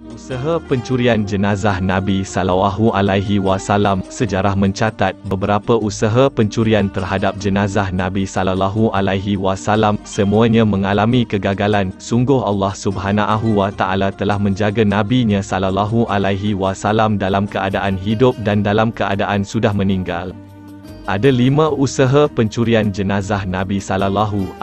Usaha pencurian jenazah Nabi SAW. Sejarah mencatat beberapa usaha pencurian terhadap jenazah Nabi SAW semuanya mengalami kegagalan. Sungguh Allah Subhanahu wa Ta'ala telah menjaga Nabi-Nya SAW dalam keadaan hidup dan dalam keadaan sudah meninggal. Ada 5 usaha pencurian jenazah Nabi SAW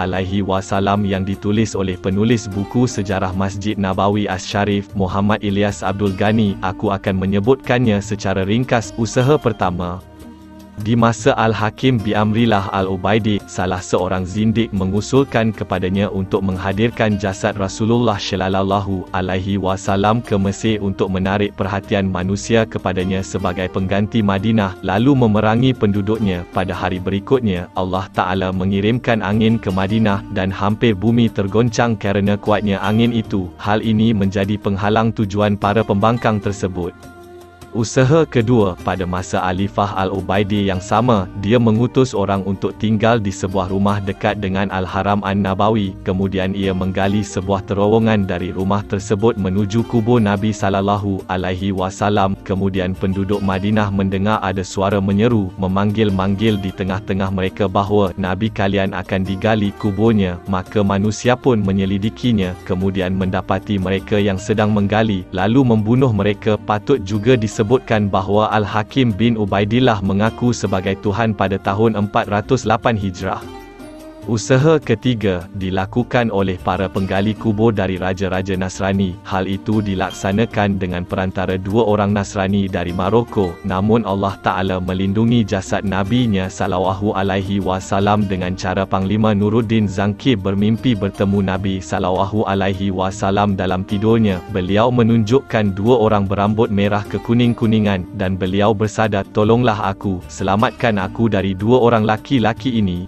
yang ditulis oleh penulis buku sejarah Masjid Nabawi Asy-Syarif, Muhammad Ilyas Abdul Ghani. Aku akan menyebutkannya secara ringkas. Usaha pertama. Di masa Al-Hakim Bi'amrillah Al-Ubaidi, salah seorang zindik mengusulkan kepadanya untuk menghadirkan jasad Rasulullah SAW ke Mesir untuk menarik perhatian manusia kepadanya sebagai pengganti Madinah, lalu memerangi penduduknya. Pada hari berikutnya, Allah Ta'ala mengirimkan angin ke Madinah dan hampir bumi tergoncang kerana kuatnya angin itu. Hal ini menjadi penghalang tujuan para pembangkang tersebut. Usaha kedua. Pada masa Alifah Al-Ubaidi yang sama, dia mengutus orang untuk tinggal di sebuah rumah dekat dengan Al-Haram An-Nabawi. Kemudian ia menggali sebuah terowongan dari rumah tersebut menuju kubur Nabi SAW. Kemudian penduduk Madinah mendengar ada suara menyeru, memanggil-manggil di tengah-tengah mereka bahawa Nabi kalian akan digali kuburnya. Maka manusia pun menyelidikinya, kemudian mendapati mereka yang sedang menggali, lalu membunuh mereka. Patut juga disebutkan bahawa Al-Hakim bin Ubaidillah mengaku sebagai Tuhan pada tahun 408 Hijrah. Usaha ketiga dilakukan oleh para penggali kubur dari raja-raja Nasrani. Hal itu dilaksanakan dengan perantara 2 orang Nasrani dari Maroko. Namun Allah Ta'ala melindungi jasad Nabi-Nya SAW dengan cara Panglima Nuruddin Zangki bermimpi bertemu Nabi SAW dalam tidurnya. Beliau menunjukkan 2 orang berambut merah kekuning-kuningan dan beliau bersabda, "Tolonglah aku, selamatkan aku dari 2 orang laki-laki ini."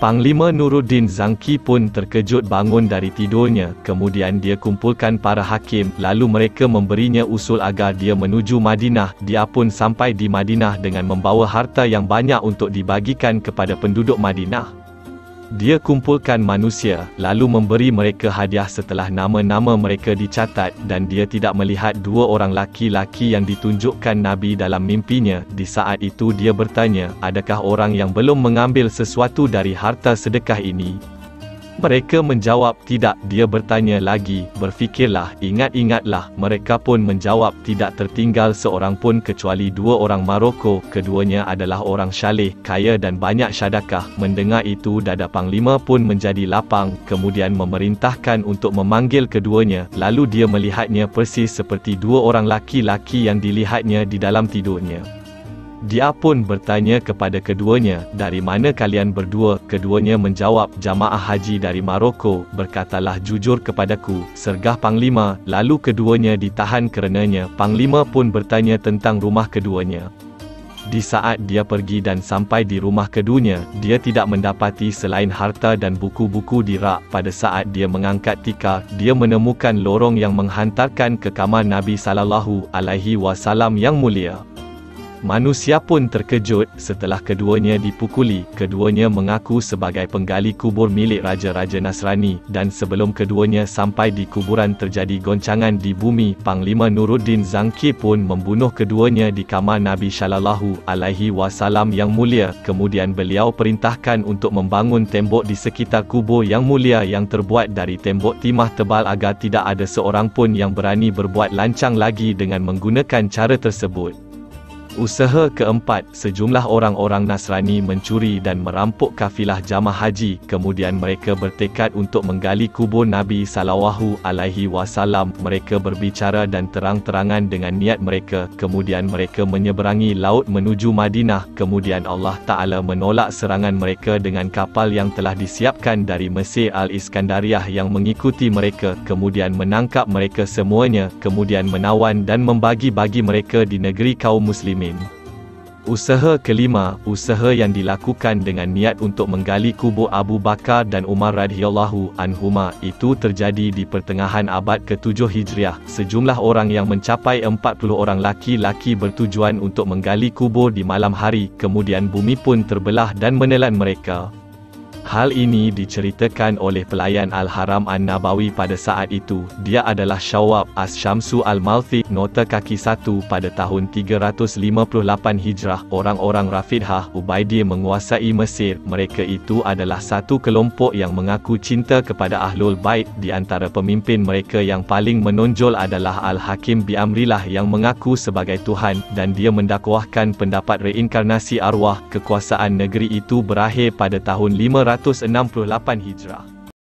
Panglima Nuruddin Zangki pun terkejut bangun dari tidurnya. Kemudian dia kumpulkan para hakim, lalu mereka memberinya usul agar dia menuju Madinah. Dia pun sampai di Madinah dengan membawa harta yang banyak untuk dibagikan kepada penduduk Madinah. Dia kumpulkan manusia, lalu memberi mereka hadiah setelah nama-nama mereka dicatat, dan dia tidak melihat 2 orang laki-laki yang ditunjukkan Nabi dalam mimpinya. Di saat itu dia bertanya, adakah orang yang belum mengambil sesuatu dari harta sedekah ini? Mereka menjawab, tidak. Dia bertanya lagi, berfikirlah, ingat-ingatlah. Mereka pun menjawab, tidak tertinggal seorang pun kecuali 2 orang Maroko. Keduanya adalah orang syaleh, kaya dan banyak syadakah. Mendengar itu dada Panglima pun menjadi lapang, kemudian memerintahkan untuk memanggil keduanya. Lalu dia melihatnya persis seperti 2 orang laki-laki yang dilihatnya di dalam tidurnya. Dia pun bertanya kepada keduanya, dari mana kalian berdua? Keduanya menjawab, jamaah haji dari Maroko. Berkatalah jujur kepadaku, sergah Panglima. Lalu keduanya ditahan kerananya. Panglima pun bertanya tentang rumah keduanya. Di saat dia pergi dan sampai di rumah keduanya, dia tidak mendapati selain harta dan buku-buku di rak. Pada saat dia mengangkat tikar, dia menemukan lorong yang menghantarkan ke kamar Nabi SAW yang mulia. Manusia pun terkejut setelah keduanya dipukuli. Keduanya mengaku sebagai penggali kubur milik raja-raja Nasrani, dan sebelum keduanya sampai di kuburan terjadi goncangan di bumi. Panglima Nuruddin Zangki pun membunuh keduanya di kamar Nabi SAW yang mulia. Kemudian beliau perintahkan untuk membangun tembok di sekitar kubur yang mulia yang terbuat dari tembok timah tebal agar tidak ada seorang pun yang berani berbuat lancang lagi dengan menggunakan cara tersebut. Usaha keempat, sejumlah orang-orang Nasrani mencuri dan merampok kafilah jamaah haji. Kemudian mereka bertekad untuk menggali kubur Nabi SAW. Mereka berbicara dan terang-terangan dengan niat mereka. Kemudian mereka menyeberangi laut menuju Madinah. Kemudian Allah Ta'ala menolak serangan mereka dengan kapal yang telah disiapkan dari Mesir Al-Iskandariah yang mengikuti mereka. Kemudian menangkap mereka semuanya. Kemudian menawan dan membagi-bagi mereka di negeri kaum muslimin. Usaha kelima, usaha yang dilakukan dengan niat untuk menggali kubur Abu Bakar dan Umar radhiyallahu anhuma. Itu terjadi di pertengahan abad ke-7 Hijriah. Sejumlah orang yang mencapai 40 orang laki-laki bertujuan untuk menggali kubur di malam hari. Kemudian bumi pun terbelah dan menelan mereka. Hal ini diceritakan oleh pelayan Al-Haram An-Nabawi pada saat itu. Dia adalah Syawab As-Syamsu Al-Malthi, nota kaki 1 pada tahun 358 Hijrah. Orang-orang Rafidhah Ubaidi menguasai Mesir. Mereka itu adalah satu kelompok yang mengaku cinta kepada Ahlul Bait. Di antara pemimpin mereka yang paling menonjol adalah Al-Hakim Bi'amrillah yang mengaku sebagai Tuhan, dan dia mendakwahkan pendapat reinkarnasi arwah. Kekuasaan negeri itu berakhir pada tahun 568 Hijrah.